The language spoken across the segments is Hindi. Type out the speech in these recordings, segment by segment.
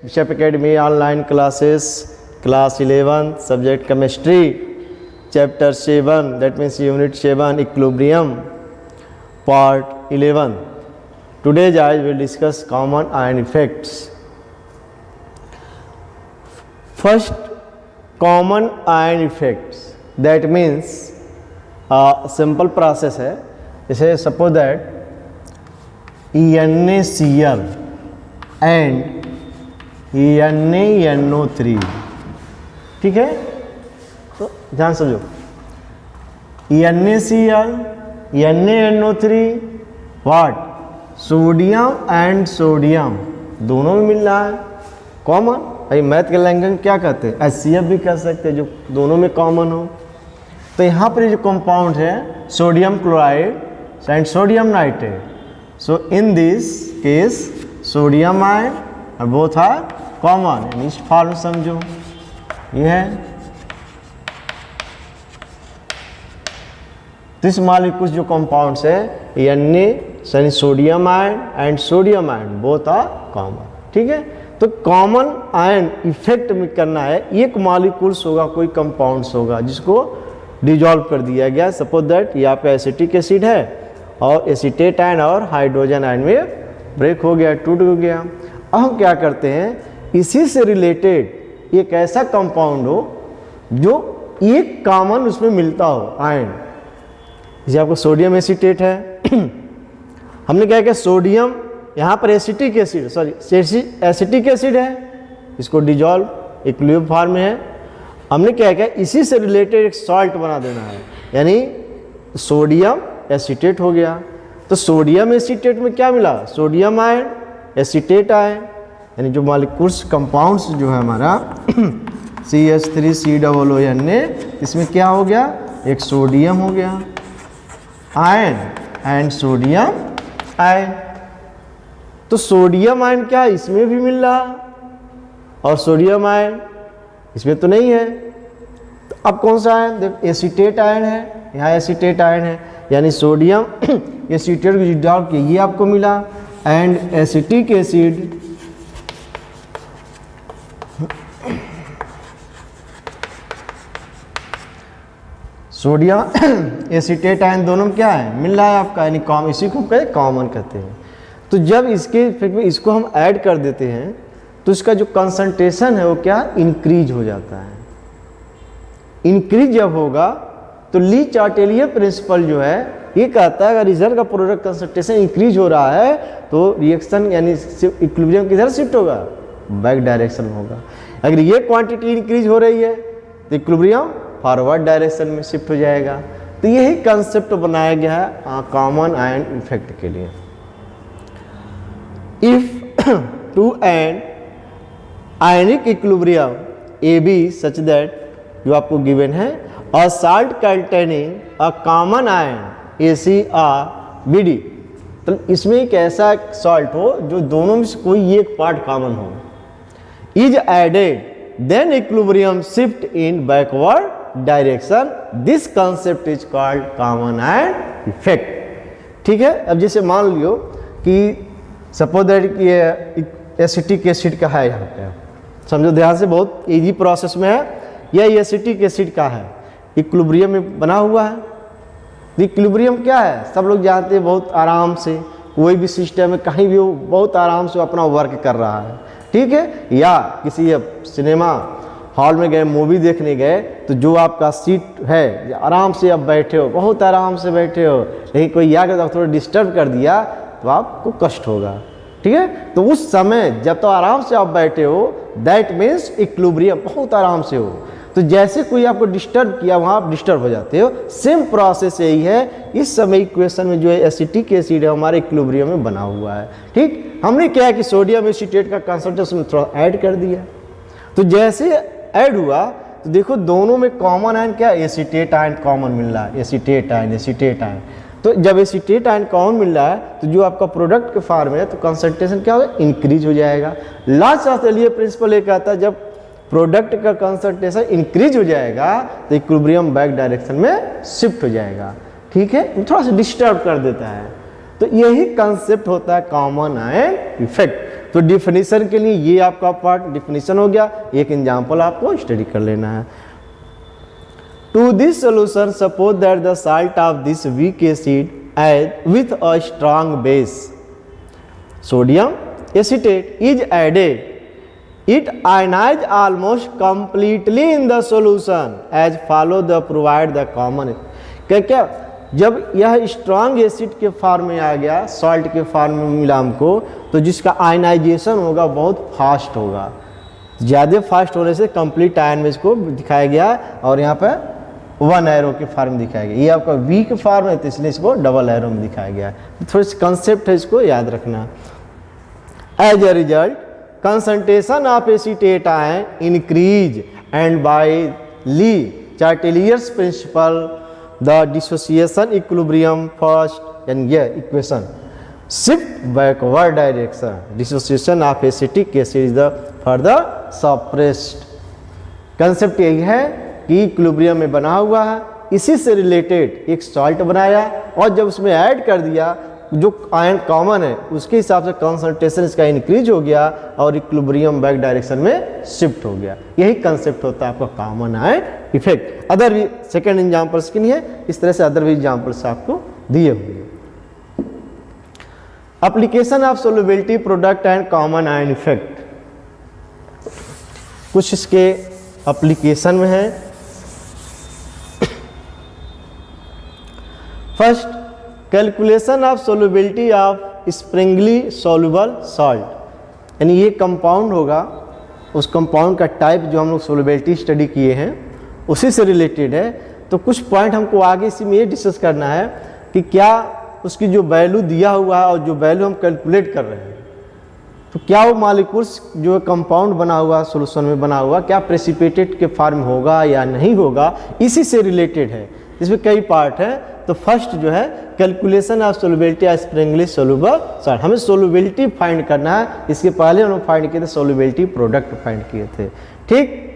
Bishop academy online classes class 11 subject chemistry chapter 7 that means unit 7 equilibrium part 11. Today I will discuss common ion effects. First, common ion effects, that means simple process है. जैसे suppose that NaCl and NaNO3, ठीक है, तो ध्यान समझो. NaCl NaNO3 what, sodium and sodium दोनों में मिल रहा है कॉमन. भाई मैथ के लैंग्वेज क्या कहते हैं, HCl भी कह सकते हैं, जो दोनों में कॉमन हो. तो यहाँ पर जो कंपाउंड है sodium chloride and sodium nitrate. So in this case sodium ion और बोथ आर कॉमन. इस फॉर्म समझो, ये है. तो इस मॉलिक्यूल्स जो कंपाउंड्स है Na यानी sodium ion and sodium ion both are common. ठीक है, तो कॉमन आयन इफेक्ट में करना है. एक मॉलिक्यूल्स होगा, कोई कंपाउंड्स होगा जिसको डिजॉल्व कर दिया गया. सपोज दैट ये आपका एसिटिक एसिड है और एसीटेट आयन और हाइड्रोजन आयन में ब्रेक हो गया, टूट गया. अब हम क्या करते हैं, इसी से रिलेटेड एक ऐसा कंपाउंड हो जो एक कॉमन उसमें मिलता हो आयन. जैसे आपको सोडियम एसीटेट है, हमने क्या किया, सोडियम यहाँ पर एसिटिक एसिड एसिटिक एसिड है, इसको डिजॉल्व इक्विलिब्रियम फॉर्म में है. हमने क्या किया, इसी से रिलेटेड एक सॉल्ट बना देना है, यानी सोडियम एसीटेट हो गया. तो सोडियम एसीटेट में क्या मिला, सोडियम आयन एसीटेट आयन, यानी जो मॉलिक्यूल्स कंपाउंड्स जो है हमारा CH3COONA, इसमें क्या हो गया, एक सोडियम हो गया आयन एंड सोडियम आयन. तो सोडियम आयन क्या इसमें भी मिल रहा और सोडियम आयन इसमें तो नहीं है. तो अब कौन सा आयन, देखो एसीटेट आयन है, यहाँ एसीटेट आयन है, यानी सोडियम एसीटेट को डिजॉल्व किया, ये आपको मिला. And acetic acid sodium acetate ion दोनों में क्या है, मिल रहा है आपका, यानी इसी को कॉमन कहते हैं. तो जब इसके इफेक्ट में इसको हम ऐड कर देते हैं तो इसका जो कंसंट्रेशन है वो क्या इंक्रीज हो जाता है. इंक्रीज जब होगा तो ली चार्टेलियर प्रिंसिपल जो है ये कहता है अगर रिजल्ट का प्रोडक्ट कंसंट्रेशन इंक्रीज हो रहा है तो रिएक्शन यानी इक्विलिब्रियम किधर शिफ्ट होगा, बैक डायरेक्शन में होगा. अगर ये क्वांटिटी इंक्रीज हो रही है तो इक्विलिब्रियम फॉरवर्ड डायरेक्शन में शिफ्ट हो जाएगा. तो यही कंसेप्ट बनाया गया है कॉमन आयन इफेक्ट के लिए. If to an ionic equilibrium AB such that जो आपको गिवन है a salt containing a common ion ACrBd, तो इसमें एक ऐसा सॉल्ट हो जो दोनों में से कोई एक पार्ट कॉमन हो, is added then equilibrium shift in backward direction. This concept is called common ion effect. ठीक है, अब जैसे मान लियो कि सपोज दैट कि ये एसिटिक एसिड का है, यहाँ पे समझो ध्यान से, बहुत इजी प्रोसेस में है. यह एसिटिक एसिड का है, इक्विलिब्रियम में बना हुआ है. तो इक्विलिब्रियम क्या है, सब लोग जानते हैं, बहुत आराम से कोई भी सिस्टम में कहीं भी हो बहुत आराम से अपना वर्क कर रहा है. ठीक है, या किसी सिनेमा हॉल में गए, मूवी देखने गए, तो जो आपका सीट है आराम से आप बैठे हो, बहुत आराम से बैठे हो, लेकिन कोई आकर थोड़ा डिस्टर्ब कर दिया तो आपको कष्ट होगा. ठीक है, तो उस समय जब तो आराम से आप बैठे हो दैट मीन्स इक्विलिब्रियम बहुत आराम से हो. तो जैसे कोई आपको डिस्टर्ब किया वहाँ आप डिस्टर्ब हो जाते हो. सेम प्रोसेस यही है. इस समय इक्वेशन में जो है एसिटिक एसिड है हमारे इक्विलिब्रियम में बना हुआ है. ठीक, हमने क्या है कि सोडियम एसीटेट का कंसंट्रेशन थोड़ा ऐड कर दिया. तो जैसे ऐड हुआ तो देखो दोनों में कॉमन आयन क्या, एसीटेट आयन कॉमन मिल रहा है, एसीटेट आयन. तो जब एसीटेट आयन कॉमन मिल रहा है तो जो आपका प्रोडक्ट के फॉर्म है तो कंसंट्रेशन क्या होगा, इंक्रीज हो जाएगा. लास्ट चार्टेलियर प्रिंसिपल ये कहता है जब प्रोडक्ट का कंसंट्रेशन इंक्रीज हो जाएगा तो इक्विलिब्रियम बैक डायरेक्शन में शिफ्ट हो जाएगा. ठीक है, थोड़ा सा डिस्टर्ब कर देता है. तो यही कंसेप्ट होता है कॉमन आयन इफेक्ट. तो डिफिनीशन के लिए ये आपका पार्ट डिफिनीशन हो गया, एक एग्जाम्पल आपको स्टडी कर लेना है। To this solution suppose that the salt of this weak acid add with a strong base sodium acetate is added, it ionize almost completely in the solution as follow the provide the common। क्या जब यह स्ट्रॉन्ग एसिड के फॉर्म में आ गया, सॉल्ट के फॉर्म में मिला हमको, तो जिसका आयनाइजेशन होगा बहुत फास्ट होगा, ज़्यादा फास्ट होने से कंप्लीट आयन में इसको दिखाया गया, और यहाँ पे वन एरो के फॉर्म में दिखाया गया। ये आपका वी के फॉर्म है तो इसलिए इसको डबल एरो में दिखाया गया। थोड़ी सी कंसेप्ट है, इसको याद रखना। As a result concentration of acetate ion increase and by Lee Chateliers principle the dissociation equilibrium first and yeah equation shift backward direction, dissociation of acetic acid is the further suppressed। Concept यही है कि इक्विलिब्रियम में बना हुआ है, इसी से रिलेटेड एक सॉल्ट बनाया और जब उसमें ऐड कर दिया जो आयन कॉमन है उसके हिसाब से कंसंट्रेशन इसका इंक्रीज हो गया और इक्विलिब्रियम बैक डायरेक्शन में शिफ्ट हो गया। यही कंसेप्ट होता है आपका कॉमन आयन इफेक्ट। अदर भी सेकंड एग्जांपल्स के लिए इस तरह से अदर भी एग्जांपल्स आपको दिए हुए। Application of solubility product and common ion effect, कुछ इसके एप्लीकेशन में है। First, calculation of solubility of Sprüngli soluble salt, यानी ये कंपाउंड होगा, उस कंपाउंड का टाइप जो हम लोग सोल्युबिलिटी स्टडी किए हैं उसी से रिलेटेड है। तो कुछ पॉइंट हमको आगे इसी में ये डिस्कस करना है कि क्या उसकी जो वैल्यू दिया हुआ है और जो वैल्यू हम कैलकुलेट कर रहे हैं, तो क्या वो मॉलिक्यूल्स जो कंपाउंड बना हुआ सोल्यूशन में बना हुआ क्या प्रेसिपिटेट के फॉर्म होगा या नहीं होगा, इसी से रिलेटेड है। इसमें कई पार्ट है। तो फर्स्ट जो है calculation of solubility of Sprüngli soluble salt, हमें सोल्युबिलिटी फाइंड करना है। इसके पहले हम फाइंड किए थे सोल्युबिलिटी प्रोडक्ट फाइंड किए थे, ठीक।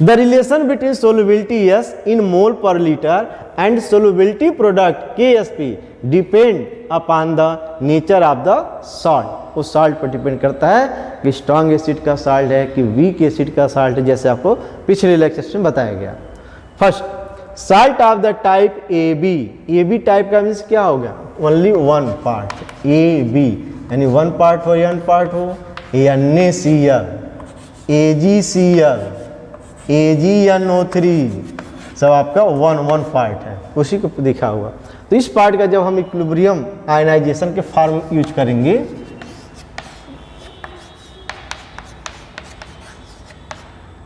The relation between solubility S in mole per litre and solubility product KSP depend upon the nature of the salt. उस सॉल्ट पर डिपेंड करता है कि स्ट्रॉन्ग एसिड का सॉल्ट है कि वीक एसिड का सॉल्ट है, जैसे आपको पिछले लेक्चर में बताया गया। First, salt of the type AB type का मीन्स क्या हो गया, ओनली वन पार्ट AB, यानी वन पार्ट हो एन पार्ट हो, NaCl, AgCl, AgNO3 सब आपका वन पार्ट है, उसी को देखा हुआ। तो इस पार्ट का जब हम इक्विलिब्रियम आयनाइजेशन के फॉर्म यूज करेंगे,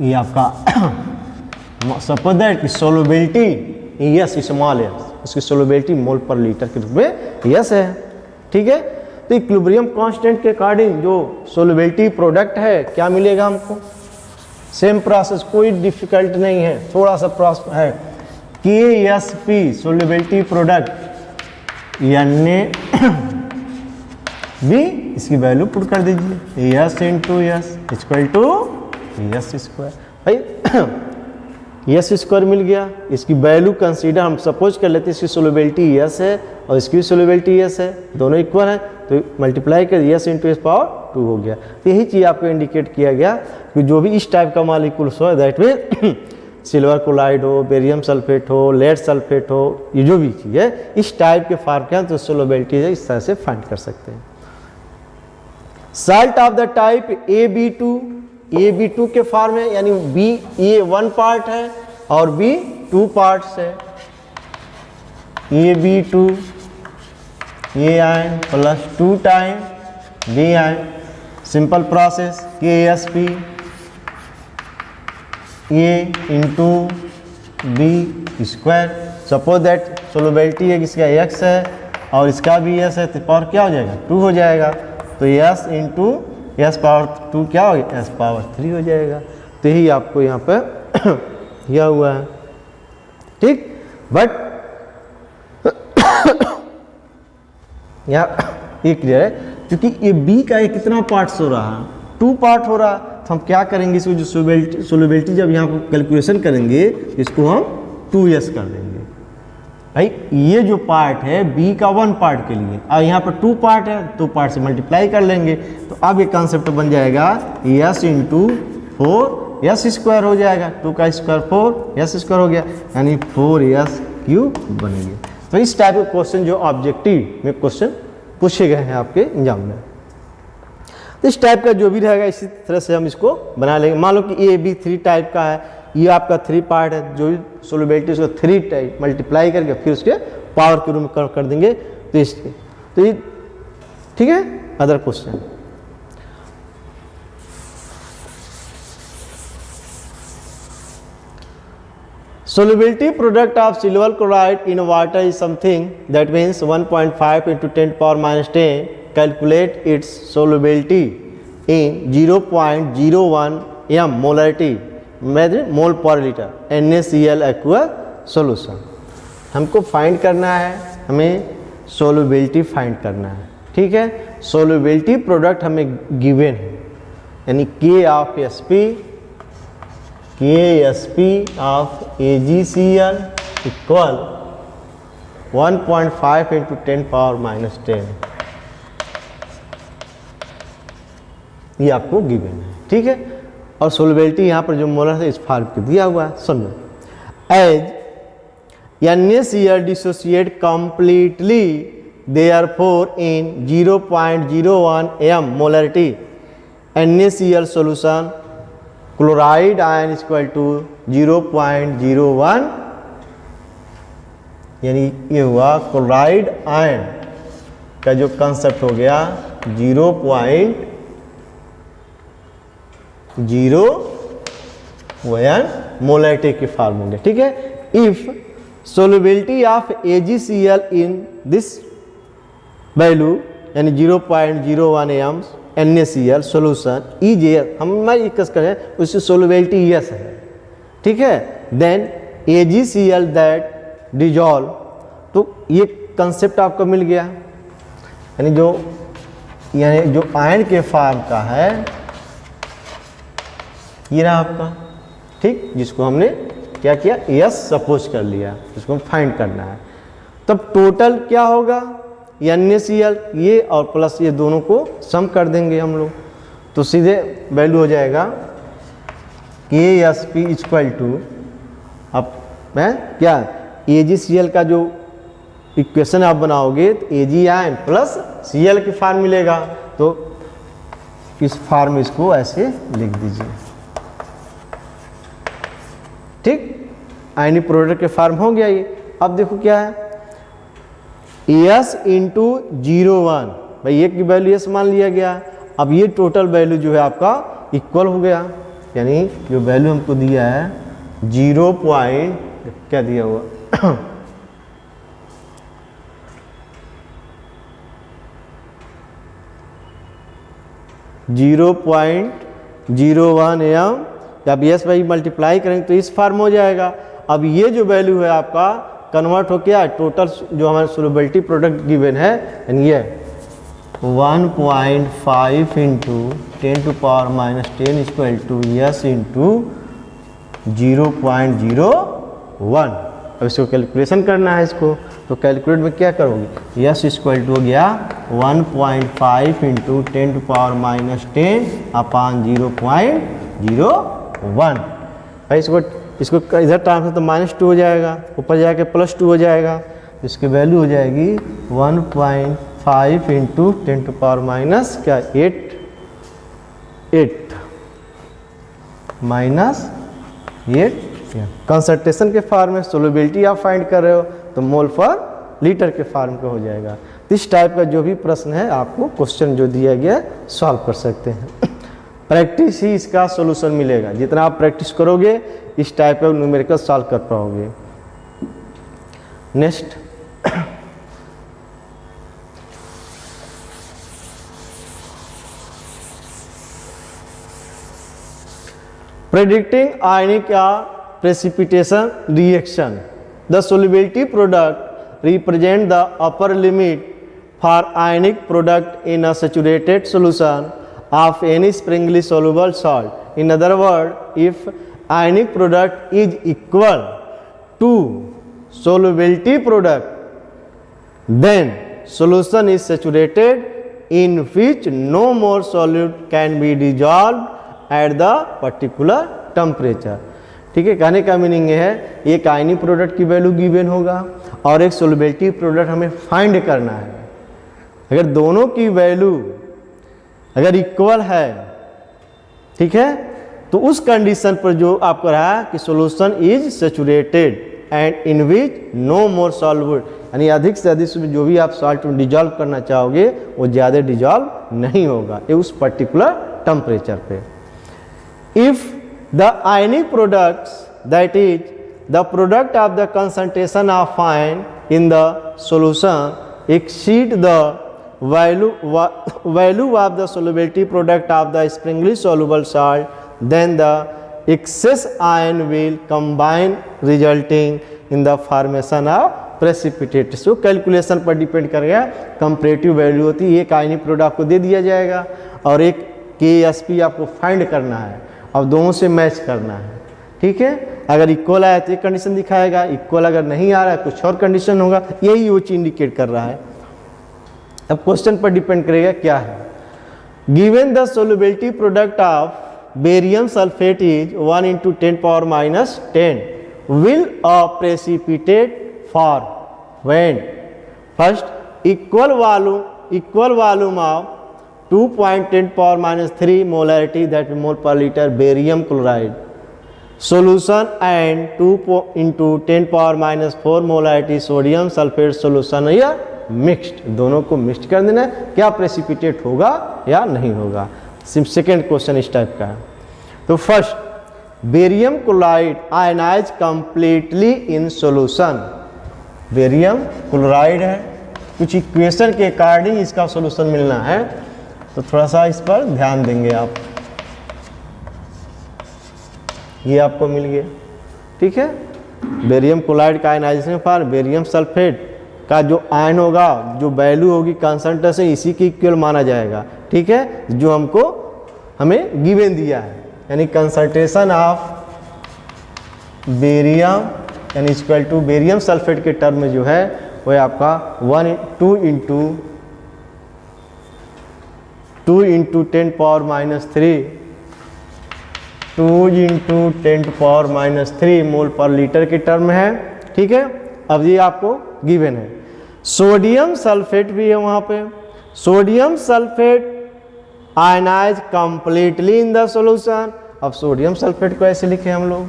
ये आपका सपोज दैट कि सोल्युबिलिटी यस स्मॉल है, उसकी सोल्युबिलिटी मोल पर लीटर के रूप में यस है, ठीक है। तो इक्विलिब्रियम कांस्टेंट के अकॉर्डिंग जो सोल्युबिलिटी प्रोडक्ट है क्या मिलेगा हमको, सेम प्रोसेस, कोई डिफिकल्ट नहीं है, थोड़ा सा प्रोसेस है। KSP सोल्युबिलिटी प्रोडक्ट भी इसकी वैल्यू पुट कर दीजिए, S into S equal to S square. भाई यस स्क्वायर मिल गया, इसकी वैल्यू कंसीडर हम सपोज कर लेते हैं इसकी सोल्युबिलिटी यस है और इसकी भी सोल्युबिलिटी यस है, दोनों इक्वल है, तो मल्टीप्लाई कर यस इंटू एस पावर 2 हो गया। तो यही चीज़ आपको इंडिकेट किया गया कि जो भी इस टाइप का मॉलिक्यूल्स हो, दैट मीन सिल्वर क्लोराइड हो, बेरियम सल्फेट हो, लेड सल्फेट हो, ये जो भी चीज़ है इस टाइप के फॉर्म के तो सोल्युबिलिटी है इस तरह से फाइंड कर सकते हैं। Salt of the type AB2 के फॉर्म है, यानी B ये वन पार्ट है और B 2 पार्ट्स है। AB2 A ion plus 2 time B ion, simple process KSP A into B square. Suppose that solubility है इसका X है और इसका भी S है, तो पावर क्या हो जाएगा 2 हो जाएगा, तो S इंटू S पावर 2 क्या हो गया, S पावर 3 हो जाएगा। तो यही आपको यहाँ पर यह हुआ है, ठीक। बट यहाँ ये क्लियर है क्योंकि ये B का ये कितना पार्ट्स हो रहा है, 2 पार्ट हो रहा है, तो हम क्या करेंगे इसको जो सोल्युबिलिटी जब यहाँ पर कैलकुलेशन करेंगे इसको हम 2S कर देंगे, भाई ये जो पार्ट है बी का 1 पार्ट के लिए, और यहाँ पर 2 पार्ट है, 2 पार्ट से मल्टीप्लाई कर लेंगे, तो अब ये कॉन्सेप्ट बन जाएगा यस इंटू 4 यस स्क्वायर हो जाएगा, 2 का स्क्वायर 4 यस स्क्वायर हो गया, यानी 4s क्यूब बनेंगे। तो इस टाइप के क्वेश्चन जो ऑब्जेक्टिव में क्वेश्चन पूछे गए हैं आपके एग्जाम में, तो इस टाइप का जो भी रहेगा इसी तरह से हम इसको बना लेंगे। मान लो कि ए बी 3 टाइप का है, ये आपका 3 पार्ट है, जो भी सोल्युबिलिटी उसको 3 टाइप मल्टीप्लाई करके फिर उसके पावर के रूप में कर देंगे, तो ये ठीक है। Other question, solubility product of silver chloride in water is something that means 1.5 into 10 power minus 10. Calculate its solubility in 0.01 m molarity mole per litre NaCl aqua solution। हमको फाइंड करना है, हमें सोल्युबिलिटी फाइंड करना है, ठीक है। सोल्युबिलिटी प्रोडक्ट हमें गिवन है, यानी K of Sp of AgCl equal 1.5 into 10 power minus 10, ये आपको गिवन है, ठीक है। और सोल्युबिलिटी यहाँ पर जो मोलर है इस फार्म पे दिया हुआ है, सुनो। As NaCl dissociate completely therefore in 0.01 m molarity NaCl solution chloride ion equal to 0.01, यानी ये हुआ क्लोराइड आयन का जो कंसेप्ट हो गया 0.01 मोलरिटी के फॉर्म होंगे, ठीक है। If solubility of AgCl in this value यानी 0.01 m NaCl सॉल्यूशन इज हम डिस्कस करें उसकी सोल्युबिलिटी यस है, ठीक है। देन AgCl दैट डिजॉल्व, तो ये कंसेप्ट आपको मिल गया, यानी जो आयन के फॉर्म का है ये रहा आपका, ठीक, जिसको हमने क्या किया यस सपोज कर लिया, जिसको हम फाइंड करना है। तब टोटल क्या होगा NaCl ये और प्लस ये दोनों को सम कर देंगे हम लोग, तो सीधे वैल्यू हो जाएगा Ksp इक्वल टू, अब मैं क्या AgCl का जो इक्वेशन आप बनाओगे तो Ag आयन प्लस Cl के फॉर्म मिलेगा, तो इस फॉर्म में इसको ऐसे लिख दीजिए, ठीक। आयनिक प्रोडक्ट के फॉर्म हो गया ये। अब देखो क्या है S इंटू 0.1, भाई ये की वैल्यू S मान लिया गया, अब ये टोटल वैल्यू जो है आपका इक्वल हो गया, यानी जो वैल्यू हमको दिया है 0. क्या दिया हुआ 0.01 m, जब यस भाई मल्टीप्लाई करेंगे तो इस फॉर्म हो जाएगा। अब ये जो वैल्यू है आपका कन्वर्ट हो गया टोटल जो हमारे सोल्युबिलिटी प्रोडक्ट गिवन है, यानी ये 1.5 into 10 to power minus 10 equal to S into 0.01। अब इसको कैलकुलेशन करना है इसको, तो कैलकुलेट में क्या करोगे यस इक्वल टू हो गया 1.5 into 10 to power minus 10 upon 0.01। भाई इसको इधर ट्रांसफर तो -2 हो जाएगा, ऊपर जाके +2 हो जाएगा, इसकी वैल्यू हो जाएगी 1.5 इंटू 10 टू पावर माइनस क्या 8 माइनस 8। कंसंट्रेशन के फॉर्म में सोल्युबिलिटी आप फाइंड कर रहे हो तो मोल पर लीटर के फॉर्म का हो जाएगा। इस टाइप का जो भी प्रश्न है आपको क्वेश्चन जो दिया गया सॉल्व कर सकते हैं। प्रैक्टिस ही इसका सॉल्यूशन मिलेगा, जितना आप प्रैक्टिस करोगे इस टाइप का न्यूमेरिकल सॉल्व कर पाओगे। Next predicting ionic precipitation reaction, the solubility product represent the upper limit for ionic product in a saturated solution of any springly soluble salt. In other words, if ionic product is equal to solubility product, then solution is saturated in which no more solute can be dissolved at the particular temperature। ठीक है, कहने का मीनिंग है एक आयनी प्रोडक्ट की वैल्यू गिवन होगा और एक सोलबिलिटी प्रोडक्ट हमें फाइंड करना है। अगर दोनों की वैल्यू अगर इक्वल है, ठीक है, तो उस कंडीशन पर जो आपको रहा कि solution is saturated and in which no more solvent, यानी अधिक से अधिक जो भी आप सॉल्ट में डिजॉल्व करना चाहोगे वो ज़्यादा डिजॉल्व नहीं होगा ये उस पर्टिकुलर टेम्परेचर पे। If the ionic products that is the product of the concentration of ion in the solution exceed the value of the solubility product of the springly soluble salt, then the excess ion will combine resulting in the formation of precipitate। So calculation पर डिपेंड करेगा, कंपैरेटिव वैल्यू होती है, एक आयनिक प्रोडक्ट आपको दे दिया जाएगा और एक KSP आपको फाइंड करना है और दोनों से मैच करना है। ठीक है, अगर इक्वल आया तो एक कंडीशन दिखाएगा, इक्वल अगर नहीं आ रहा है कुछ और कंडीशन होगा, यही वो चीज इंडिकेट कर रहा है। अब क्वेश्चन पर डिपेंड करेगा क्या है। Given the solubility product of barium sulphate is 1 × 10⁻⁻10 will a precipitate for when first equal volume of 2.10⁻³ molarity that mole per litre barium chloride solution and 2 × 10⁻⁴ molarity sodium sulphate solution या मिक्स्ड, दोनों को मिक्स कर देना है, क्या प्रेसिपिटेट होगा या नहीं होगा। सेकेंड क्वेश्चन इस टाइप का है। तो first barium chloride ionize completely in solution, barium chloride है, कुछ इक्वेशन के अकॉर्डिंग इसका सॉल्यूशन मिलना है, तो थोड़ा सा इस पर ध्यान देंगे आप। ये आपको मिल गया, ठीक है, बेरियम क्लोराइड का आयनाइजेशन फॉर बेरियम सल्फेट का जो आयन होगा, जो वैल्यू होगी कंसंट्रेशन इसी के इक्वल माना जाएगा। ठीक है, जो हमको हमें गिवन दिया है, यानी कंसंट्रेशन ऑफ बेरियम यानी इक्वल टू बेरियम सल्फेट के टर्म में जो है वो आपका 2 × 10⁻³ मोल पर लीटर के टर्म है। ठीक है, अब ये आपको गिवन है। सोडियम सल्फेट भी है वहाँ पे, sodium sulphate ionize completely in the solution. अब सोडियम सल्फेट को ऐसे लिखे हम लोग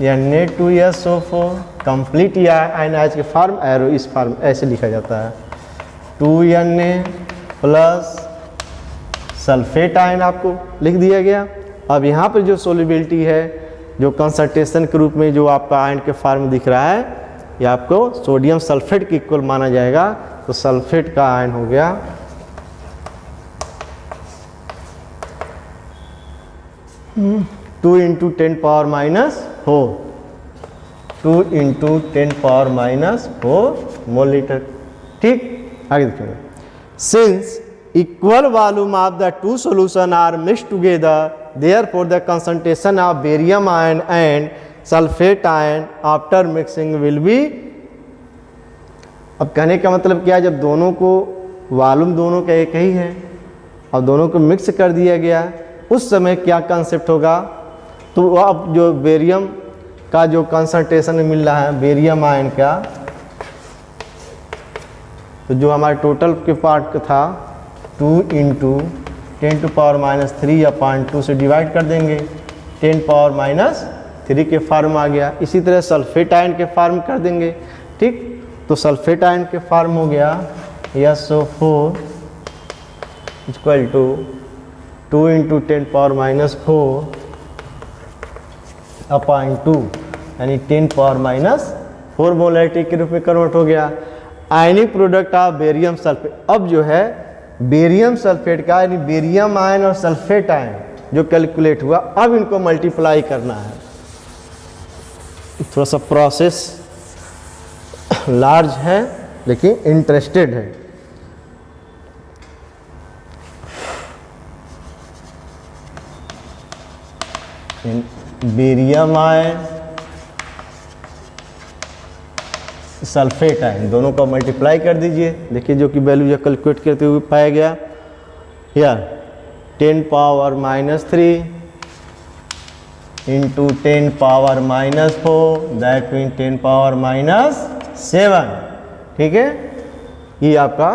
Na2SO4 कंप्लीट या आयनाइज के फॉर्म एरो इस फॉर्म ऐसे लिखा जाता है 2Na प्लस सल्फेट आयन आपको लिख दिया गया। अब यहाँ पर जो सोल्युबिलिटी है, जो कंसंट्रेशन के रूप में जो आपका आयन के फॉर्म दिख रहा है, ये आपको सोडियम सल्फेट के इक्वल माना जाएगा। तो सल्फेट का आयन हो गया 2 × 10⁻⁴, 2 × 10⁻⁴ मोल लीटर। ठीक, आगे देखिए, since equal volume of the two solution are mixed together therefore the concentration of barium ion and sulfate ion after mixing will be। अब कहने का मतलब क्या है, जब दोनों को वॉल्यूम दोनों का एक ही है और दोनों को मिक्स कर दिया गया उस समय क्या कंसेप्ट होगा, तो अब जो बेरियम का जो कंसंट्रेशन मिल रहा है बेरियम आयन का, तो जो हमारे टोटल के पार्ट का था 2 × 10⁻³ से डिवाइड कर देंगे, 10⁻³ के फॉर्म आ गया। इसी तरह सल्फेट आयन के फॉर्म कर देंगे। ठीक, तो सल्फेट आयन के फॉर्म हो गया SO4 इक्वल टू 2 × 10⁻⁴/2 यानी 10⁻⁴ मोलैरिटी के रूप में कन्वर्ट हो गया। Ionic product of barium sulphate, अब जो है बेरियम सल्फेट का यानी बेरियम आयन और सल्फेट आयन जो कैलकुलेट हुआ, अब इनको मल्टीप्लाई करना है। थोड़ा सा प्रोसेस लार्ज है लेकिन इंटरेस्टेड है। बेरियम आयन सल्फेट आयन, दोनों का मल्टीप्लाई कर दीजिए। देखिए जो कि वैल्यू कैलकुलेट करते हुए पाया गया, या 10 power -3 into 10 power -4, that mean 10 power -7। ठीक है, ये आपका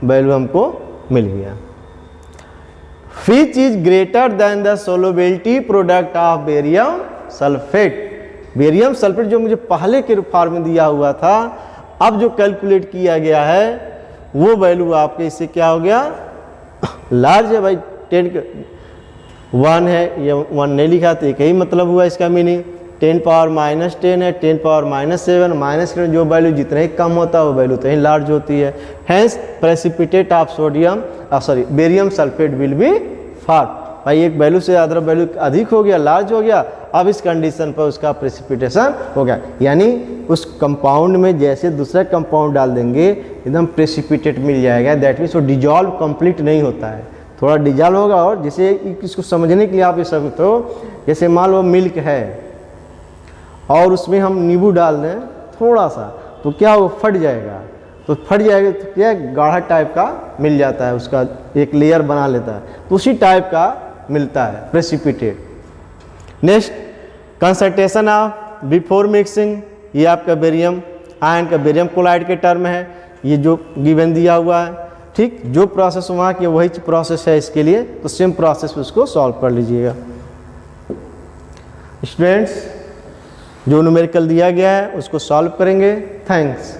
वैल्यू हमको मिल गया। Which is greater than the solubility product of barium sulfate? Barium sulphate जो मुझे पहले के फॉर्म में दिया हुआ था, अब जो कैलकुलेट किया गया है वो वैल्यू आपके इससे क्या हो गया, लार्ज है भाई। 1 है, ये 1 नहीं लिखा तो एक ही मतलब हुआ इसका मीनिंग। 10 पावर -10 है, 10 पावर -7, माइनस के जो वैल्यू जितना ही कम होता है वो वैल्यू उतना ही लार्ज होती है। Hence precipitate of sodium barium sulphate will be far. भाई एक वैल्यू से अदर वैल्यू अधिक हो गया, लार्ज हो गया, अब इस कंडीशन पर उसका प्रेसिपिटेशन हो गया, यानी उस कंपाउंड में जैसे दूसरा कंपाउंड डाल देंगे एकदम प्रेसिपिटेट मिल जाएगा। दैट मीन्स वो डिजॉल्व कंप्लीट नहीं होता है, थोड़ा डिजॉल्व होगा। और जैसे इसको समझने के लिए आप ये सब, तो जैसे मान लो मिल्क है और उसमें हम नींबू डाल दें थोड़ा सा, तो क्या वो फट जाएगा, तो फट जाएगा तो क्या गाढ़ा टाइप का मिल जाता है, उसका एक लेयर बना लेता है, तो उसी टाइप का मिलता है precipitate. Next concentration of before mixing, ये आपका बेरियम आयन का बेरियम क्लोराइड के टर्म है, ये जो गिवन दिया हुआ है। ठीक, जो प्रोसेस वहाँ की वही प्रोसेस है इसके लिए, तो सेम प्रोसेस उसको सॉल्व कर लीजिएगा। स्टूडेंट्स जो न्यूमेरिकल दिया गया है उसको सॉल्व करेंगे। थैंक्स।